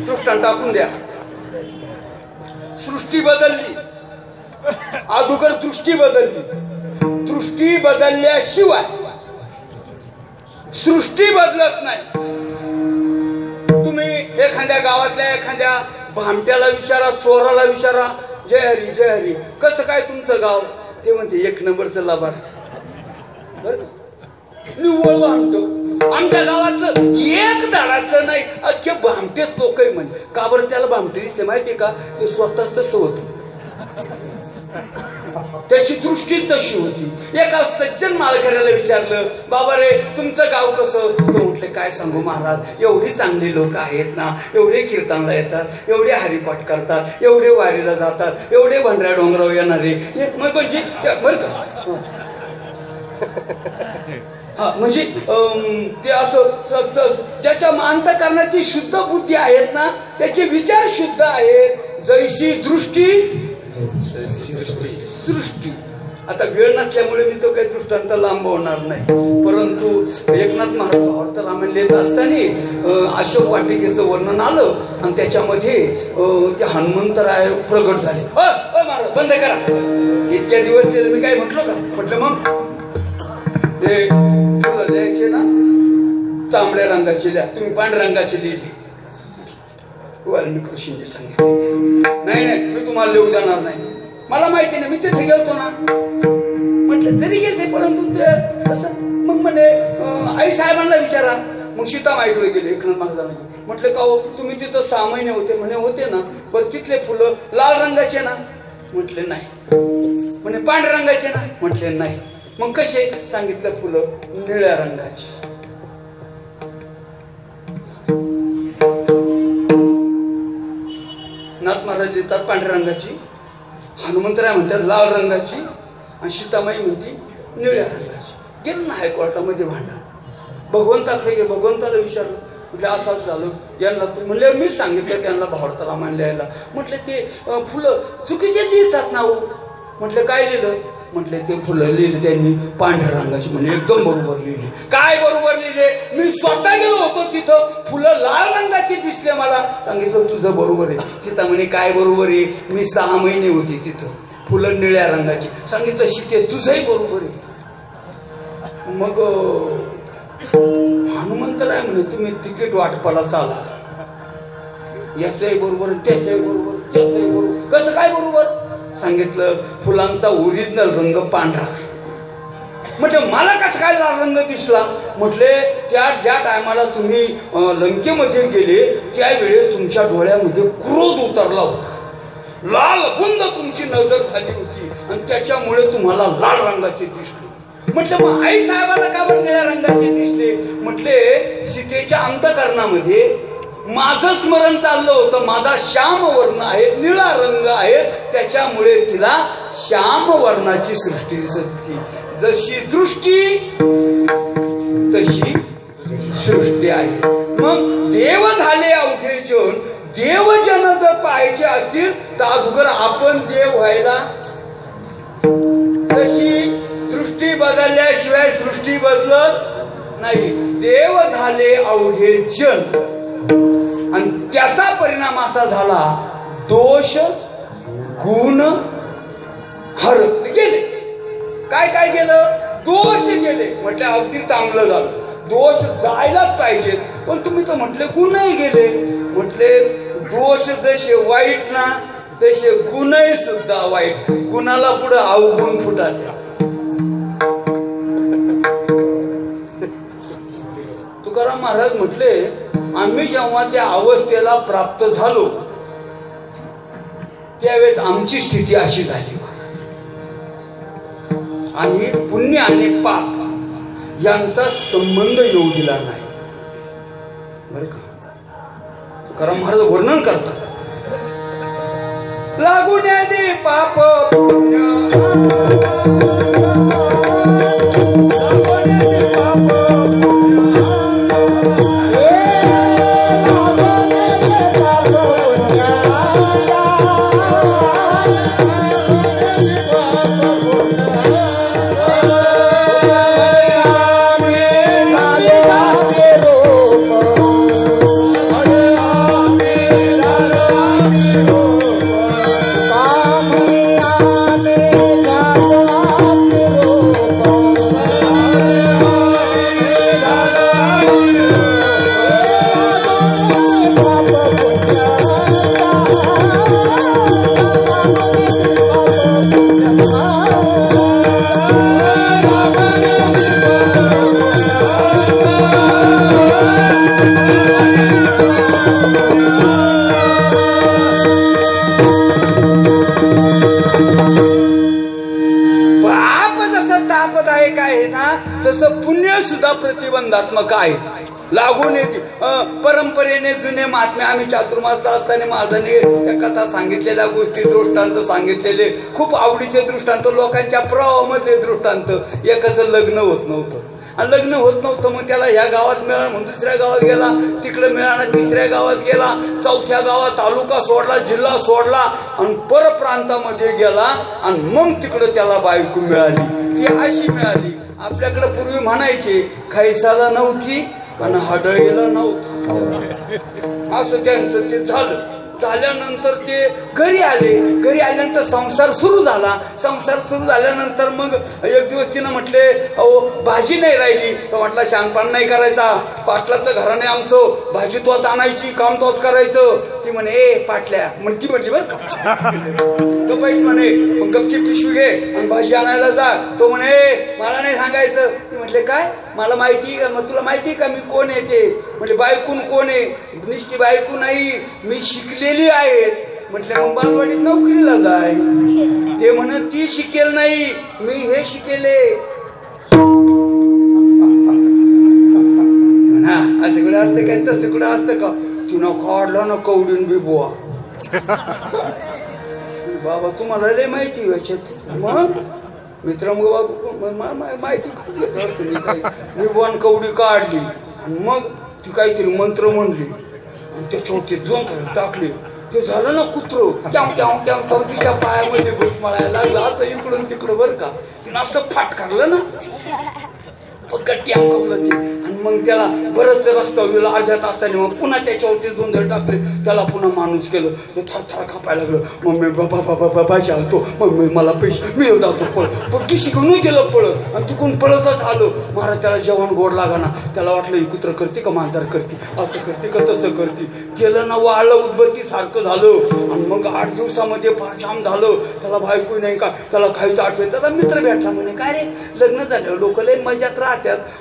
दृष्टांत टाकून द्या. सृष्टी बदलली, अगोदर दृष्टी बदलली. दृष्टी बदलल्याशिवाय सृष्टी बदलत नाही. तुम्ही एखाद्या गावातल्या एखाद्या भामट्याला विचारा, चोराला विचारा, जय हरी जय हरी, कसं काय तुमचं गाव? ते म्हणते 1 नंबरचं लाभार. बर का, निव्वळ भामटं. आमच्या गावातलं एक दाडाचं नाही, अख्खे भामटेच लोक म्हणजे. का बरं त्याला भामटे दिसले माहितीये का? ते स्वतःच तसं होतं, त्याची दृष्टी तशी होती. एका सज्जन माळकऱ्याला विचारलं, बाबा रे तुमचं गाव कसं? तो म्हटले काय सांगू महाराज, एवढी चांगली लोक आहेत ना, एवढे कीर्तनला येतात, एवढे हरिपाठ करतात, एवढे वारीला जातात, एवढे भंडारा डोंगरावर येणारे. मग म्हणजे बरं का, हा म्हणजे ते असं ज्याच्या अंतःकरणाची शुद्ध बुद्धी आहेत ना, त्याचे विचार शुद्ध आहेत. जैशी दृष्टी सृष्टी. आता वेळ नसल्यामुळे मी तो काही दृष्टांत लांबवणार नाही, परंतु एकनाथ महाराज भावार्थ रामायण लिहित असताना अशोक वाटिकेचं वर्णन आलं आणि त्याच्यामध्ये ते हनुमंतराय प्रगट झाले. महाराज बंद करा, इतक्या दिवस ते मी काय म्हटलं का? म्हटलं मग ते फुलं द्यायचे ना, तांबड्या रंगाची लिहा, तुम्ही पांढऱ्या रंगाची लिहिली. वाल्मिक ऋषींनी सांगितले नाही नाही, मी तुम्हाला लिहू देणार नाही. मला माहिती नाही, मी तिथे गेलतो ना. म्हटलं तरी गेले, परंतु ते कसं? मग म्हणे आई साहेबांना विचारा. मग सीतामाईकडे गेले एकनाथ महाराजांना. म्हटलं का हो तुम्ही तिथं 6 महिने होते? म्हणे होते ना. बरं तिथले फुलं लाल रंगाचे ना? म्हटले नाही. म्हणे पांढऱ्या रंगाचे ना? म्हटले नाही. मग कसे? सांगितलं फुलं निळ्या रंगाची. नाथ महाराज देतात पांढऱ्या रंगाची, हनुमंतराय म्हणतात लाल रंगाची, आणि सीतामाई म्हणते निळ्या रंगाची. गेलं ना हायकोर्टामध्ये भांडण. भगवंताकडे गे, भगवंताला विचारलं. म्हटलं असंच झालं यांना. तू म्हणले मी सांगितलं त्यांना भावार्थ रामायण लिहायला. म्हटलं ते फुलं चुकीचे लिहितात ना हो. म्हटलं काय लिहिलं? म्हटले ते फुलं लिहिले त्यांनी पांढऱ्या रंगाची. म्हणजे एकदम बरोबर लिहिले. काय बरोबर लिहिले? मी स्वतः गेलो होतो तिथं, फुलं लाल रंगाची दिसले मला. सांगितलं तुझं बरोबर आहे. सीता म्हणे काय बरोबर आहे? मी 6 महिने होती तिथं, फुलं निळ्या रंगाची. सांगितलं सीते तुझंही बरोबर आहे. मग हनुमंतराय म्हणे तुम्ही तिकीट वाटपाला चाला, याचंही बरोबर त्याचंही बरोबर त्याचंही बरोबर. कसं काय बरोबर? सांगितलं फुलांचा ओरिजिनल रंग पांढरा. म्हटलं मला कसं काय लाल रंग दिसला? म्हटले त्या ज्या टायमाला तुम्ही लंकेमध्ये गेले त्यावेळेस तुमच्या डोळ्यामध्ये क्रोध उतरला होता, लाल बुंद तुमची नजर झाली होती आणि त्याच्यामुळे तुम्हाला लाल रंगाचे दिसले. म्हटलं मग आई साहेबाला का बरं निळ्या रंगाचे दिसले? म्हटले सीतेच्या अंतःकरणामध्ये माझं स्मरण चाललं होतं, माझा श्याम वर्ण आहे, निळा रंग आहे, त्याच्यामुळे तिला श्याम वर्णाची सृष्टी दिसत होती. जशी दृष्टी तशी सृष्टी आहे. मग देव झाले अवघे जन, देवजन जर पाहायचे असतील तर अगोदर आपण देव व्हायला. तशी दृष्टी बदलल्याशिवाय सृष्टी बदलत नाही. देव झाले अवघे जन आणि त्याचा परिणाम असा झाला दोष गुण हर गेले. काय काय गेलं? दोष गेले. म्हटलं अगदी चांगलं झालं, दोष जायलाच पाहिजे. पण तुम्ही तर म्हटले गुणही गेले. म्हटले दोष जसे वाईट ना तसे गुणही सुद्धा वाईट. गुणाला पुढे अवगुण फुटाले. तुकाराम महाराज म्हटले आम्ही जेव्हा त्या अवस्थेला प्राप्त झालो त्यावेळेस आमची स्थिती अशी झाली. आणि पुण्य आणि पाप यांचा संबंध येऊ दिला नाही. बरं का? तुकाराम महाराज वर्णन करतात लागून दे पाप पुण्य तसं पुण्य सुद्धा प्रतिबंधात्मक आहे. लागून येते परंपरेने जुने महात्मे आम्ही चातुर्मास असताना महाराजांनी त्या कथा सांगितलेल्या गोष्टी दृष्टांत सांगितलेले खूप आवडीचे दृष्टांत लोकांच्या प्रवाहामधले दृष्टांत. एकाचं लग्न होत नव्हतं आणि लग्न होत नव्हतं मग त्याला ह्या गावात मिळाला म्हणून दुसऱ्या गावात गेला, तिकडे मिळाला तिसऱ्या गावात गेला, चौथ्या गावात तालुका सोडला, जिल्हा सोडला आणि परप्रांतामध्ये गेला आणि मग तिकडे त्याला बायको मिळाली. ती अशी मिळाली. आपल्याकडे पूर्वी म्हणायचे खायसाला नव्हती आणि हडळीला नव्हतं असं त्यांचं ते झालं. झाल्यानंतर ते घरी आले. घरी आल्यानंतर संसार सुरू झाला. संसार सुरू झाल्यानंतर मग एक दिवस तिनं म्हटले अहो भाजी नाही राहिली. तर म्हटला शानपान नाही करायचा, पाटलाचं घराणे आमचं, भाजी तोच आणायची, काम तोच करायचं. ती म्हणे ए पाटल्या ती म्हटली बरं का गप्पाईच म्हणे मग गपची पिशवी घे आणि भाजी आणायला जा. तो म्हणे मला नाही सांगायचं. ती म्हटले काय मला माहिती का? मग तुला माहिती का मी कोण आहे ते? म्हटले बायकून कोण आहे? नुसती बायको नाही मी शिकलेली आहे. म्हटले मग बालवाडीत नोकरीला जाय. ते म्हणत ती शिकेल नाही मी हे शिकेले. हा असं कुठे असतं काय? तसं कुठं असतं का? तिनं काढला ना कवडीन बी बुवा बाबा तुम्हाला लय माहिती व्हायच्यात. मग मित्र मग बाबा माहिती मी वन कवडी काढली आणि मग ती काहीतरी मंत्र म्हणली आणि त्याच्यावरती जोंधळ टाकले. ते झालं ना कुत्र तिच्या पायामध्ये भूत मळायला लागलं असं इकडून तिकडं बरं का. तिनं असं फाटकारलं ना गट्टी अंकवलं ते आणि मग त्याला बरंच रस्ता गेला. अर्ध्या तासाने मग पुन्हा त्याच्यावरती जोंधळ टाकले. त्याला पुन्हा माणूस केलं. ते थरथर कापायला लागलं. मम्मी बाबा बाबा बाबा चालतो मम्मी मला पैसे मी जातो पळत. पण ती शिकून गेलं पळत आणि तिकडून पळतच आलो. महाराज त्याला जेवण गोड लागा ना. त्याला वाटलं ही कुत्र करते का मांजर करते, असं करते का तसं करते. केलं ना वाळलं उदबत्ती सारखं झालं आणि मग 8 दिवसामध्ये फार छान झालं. त्याला बायको नाही का त्याला खायचं आठवत. त्याचा मित्र भेटला म्हणे काय रे लग्न झालं लोक लय मजात राहतात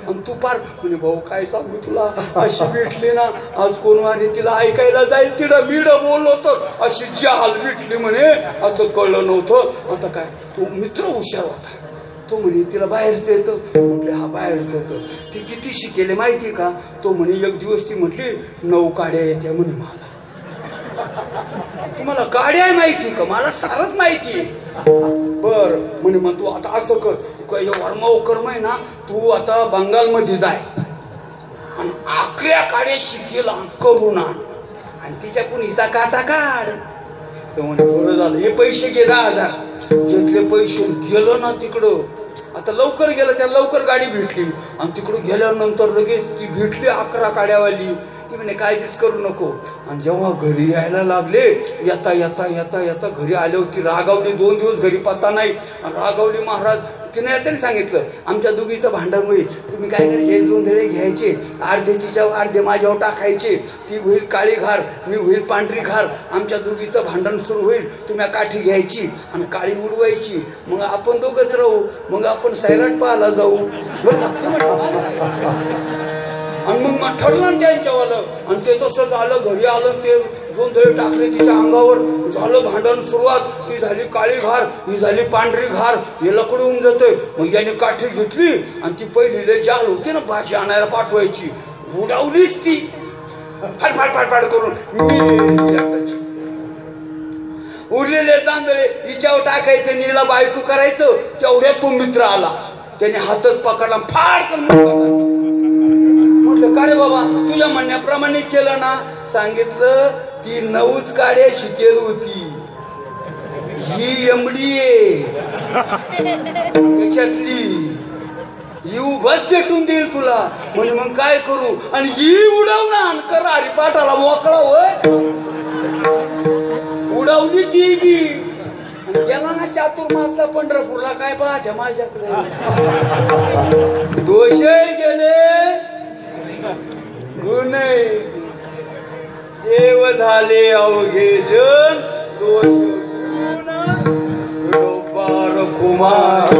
आणि तू पार म्हणे भाऊ काय सांगू तुला अशी भेटली ना आज कोण वारी तिला ऐकायला जाईल तिला मीड बोललो तर अशी जहाल भेटली म्हणे. असं कळलं नव्हतं. आता काय तो मित्र हुशार होता. तो म्हणे तिला बाहेरचं येतं. म्हटले हा बाहेरचं येतं. ती किती शिकेले माहिती का? तो म्हणे एक दिवस ती म्हटली 9 काड्या येत्या म्हणे मला. तुम्हाला काड्या माहिती का? मला सारच माहिती. बर म्हणे मग तू आता असं कर वर्मा कर्म आहे ना तू आता बंगालमध्ये जाय आणि 11 काड्या शिकेल करून आण आणि तिच्याकडून हिचा काटा काढ. तर म्हणे बरं झालं हे पैसे घे 10,000. घेतले पैसे गेलं ना तिकडं. आता लवकर गेलं त्या लवकर गाडी भेटली आणि तिकडं गेल्यानंतर लगेच ती भेटली 11 काड्यावाली. ती म्हणे काळजीच करू नको. आणि जेव्हा घरी यायला लागले येता येता येता येता घरी आले होती रागावली. 2 दिवस घरी पत्ता नाही. रागावली महाराज तिने त्याने सांगितलं आमच्या दोघीचं भांडण होईल. तुम्ही काय करायचे 2 धडे घ्यायचे अर्धे तिच्यावर अर्धे माझ्यावर टाकायचे. ती होईल काळी घार मी होईल पांढरी घार. आमच्या दोघीचं भांडण सुरू होईल. तुम्ही काठी घ्यायची आणि काळी उडवायची. मग आपण दोघंच राहू. मग आपण सैराट पाहायला जाऊ आणि मग ठरलं त्यांच्यावालं. आणि ते तसं झालं. घरी आलं ते 2 धडे टाकले तिच्या अंगावर. झालं भांडण सुरुवात. ती झाली काळी घार ही झाली पांढरी घार. हे लकडून जाते. मग याने काठी घेतली आणि ती पहिली जाल होती ना भाजी आणायला पाठवायची उडावलीच ती फाड फाड फाड फाड करून. उरलेल्या दिले तांदळे हिच्यावर टाकायचं नीला बायको करायचं. तेवढ्यात तो मित्र आला. त्याने हातच पकडला फाडकन म्हटलं का रे बाबा तुझ्या म्हणण्याप्रमाणे केलं ना. सांगितलं ती 9च काड्या शिकेल होती. ही एमडी आहे त्याच्यातली. ही उभाच पेटून देईल तुला. म्हणजे मग काय करू. आणि ही उडवणार कर हरिपाठाला मोकळा होय. उडवली ती बी गेला ना चातुर्मासला पंढरपूरला. काय पाहत्या माझ्याकडे दोषही गेले गुण देव झाले अवघे जन. दोष गुण कुमार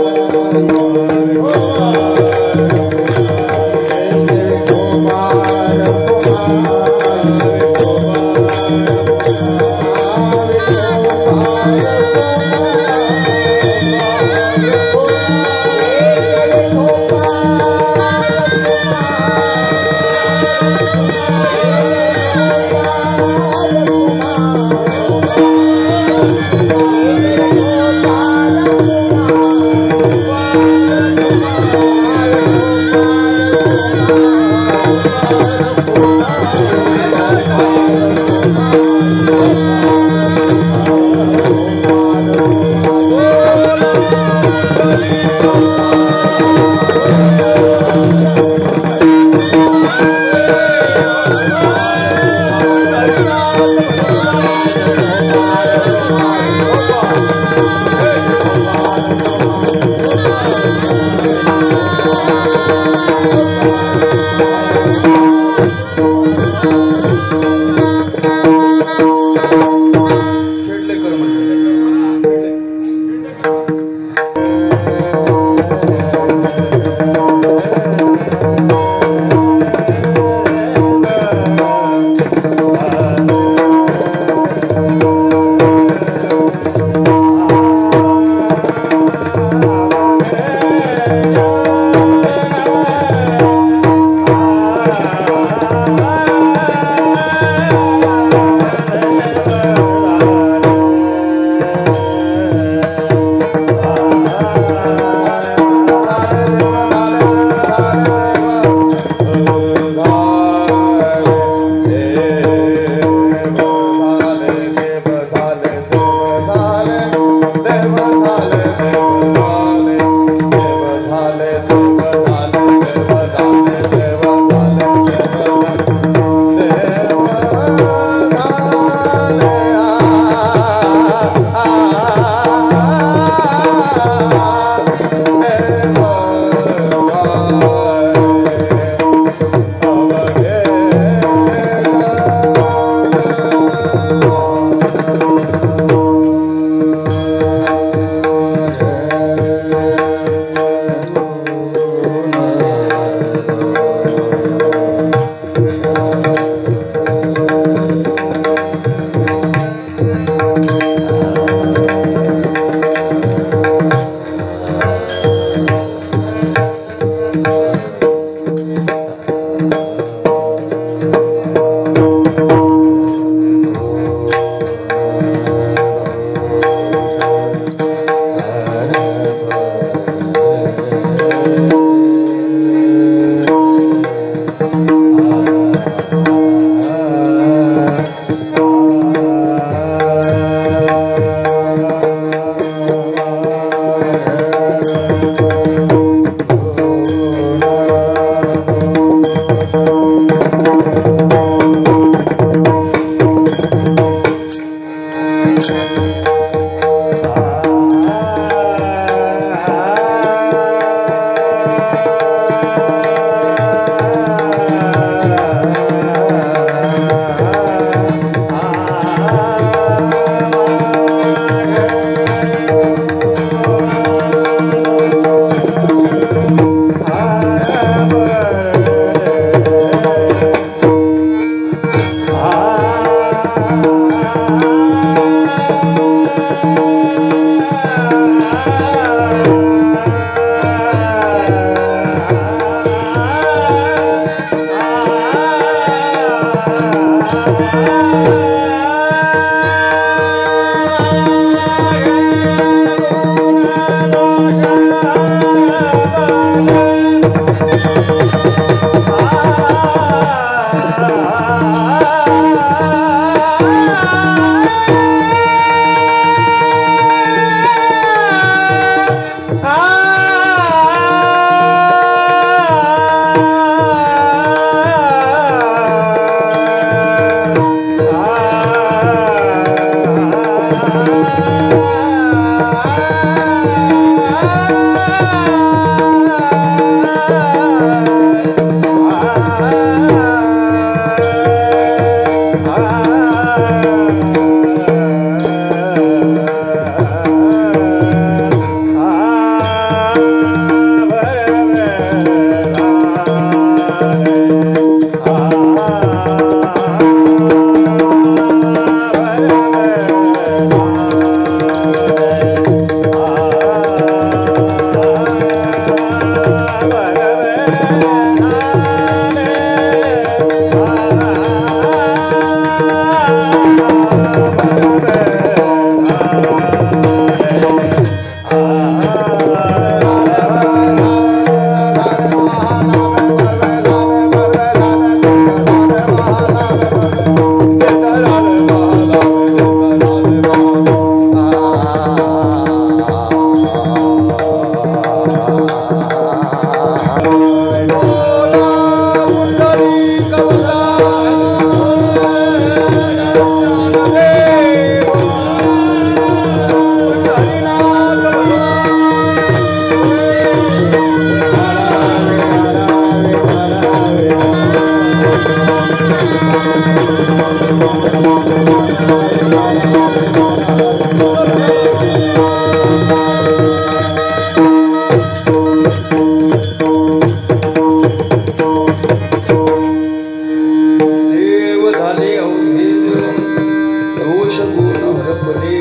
पले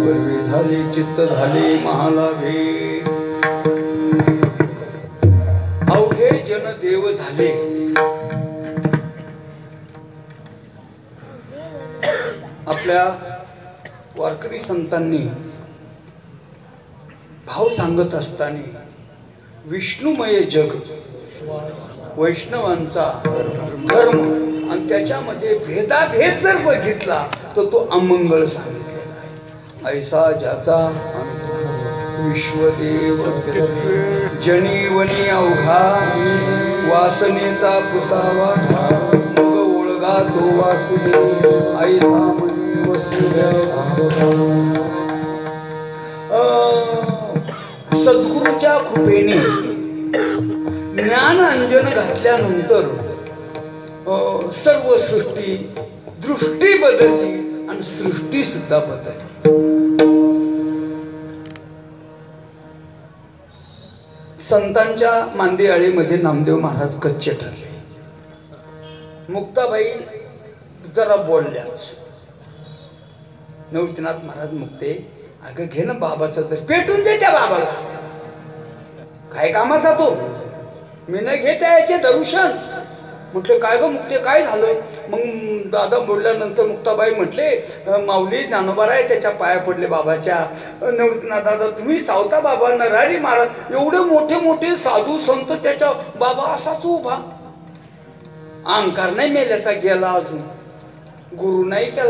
बरवे झाले चित्त झाले महालाभे अवघे जन देव झाले आपल्या वारकरी संतांनी भाव सांगत असताना विष्णुमय जग वैष्णवांचा धर्म आणि त्याच्यामध्ये भेदाभेद जर बघितला तर तो अमंगळ सांगितलेला आहे. ऐसा ज्याचा विश्वदेव जनीवनी अवघा वासनेचा पुसावा मग ओळगा तो वासुदेव ऐसा मनी वसुदेव. सद्गुरूच्या कृपेने ज्ञान अंजन घातल्यानंतर सर्व सृष्टी दृष्टी बदलली आणि सृष्टी सुद्धा बदलली. संतांच्या मांदियाळीमध्ये नामदेव महाराज कच्चे ठरले. मुक्ताबाई जरा बोलल्याच. नवतीनाथ महाराज मुक्ते अगं घे ना बाबाचं तर पेटून दे त्या बाबाला. काय कामाचा तो मी न घेता याचे दर्शन. म्हटलं काय ग मुक्ते काय झालंय. मग दादा बोलल्यानंतर मुक्ताबाई म्हटले माऊली ज्ञानोबा आहे त्याच्या पाया पडले बाबाच्या. ना दादा तुम्ही सावता बाबा नरारी महाराज एवढे मोठे मोठे साधू संत त्याच्या बाबा असाच उभा. अहंकार नाही मेल्याचा गेला अजून गुरु नाही केला.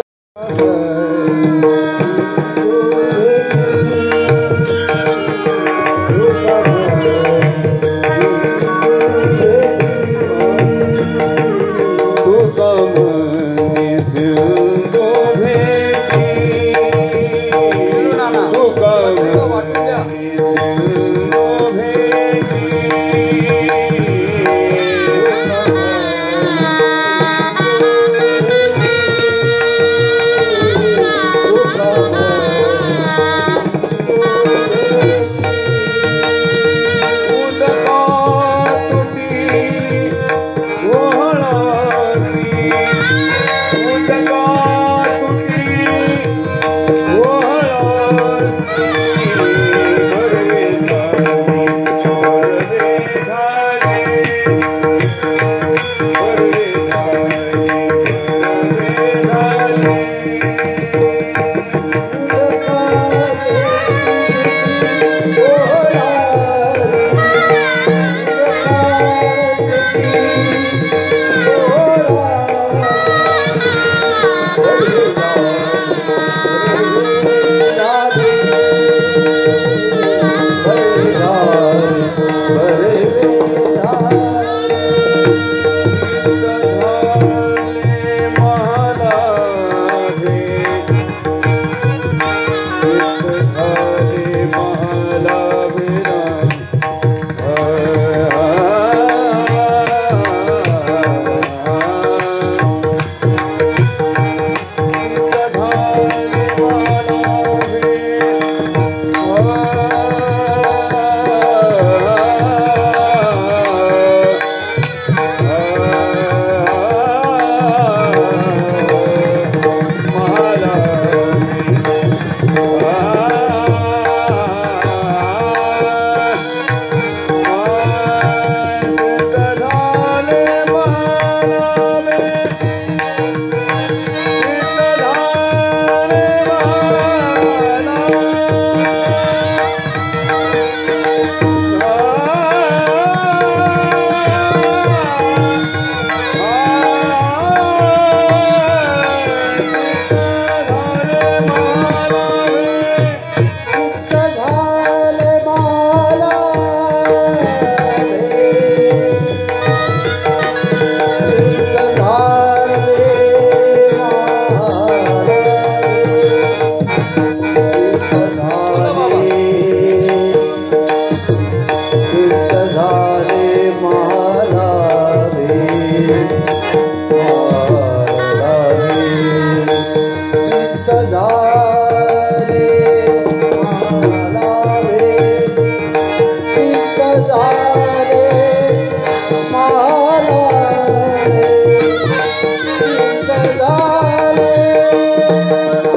झाले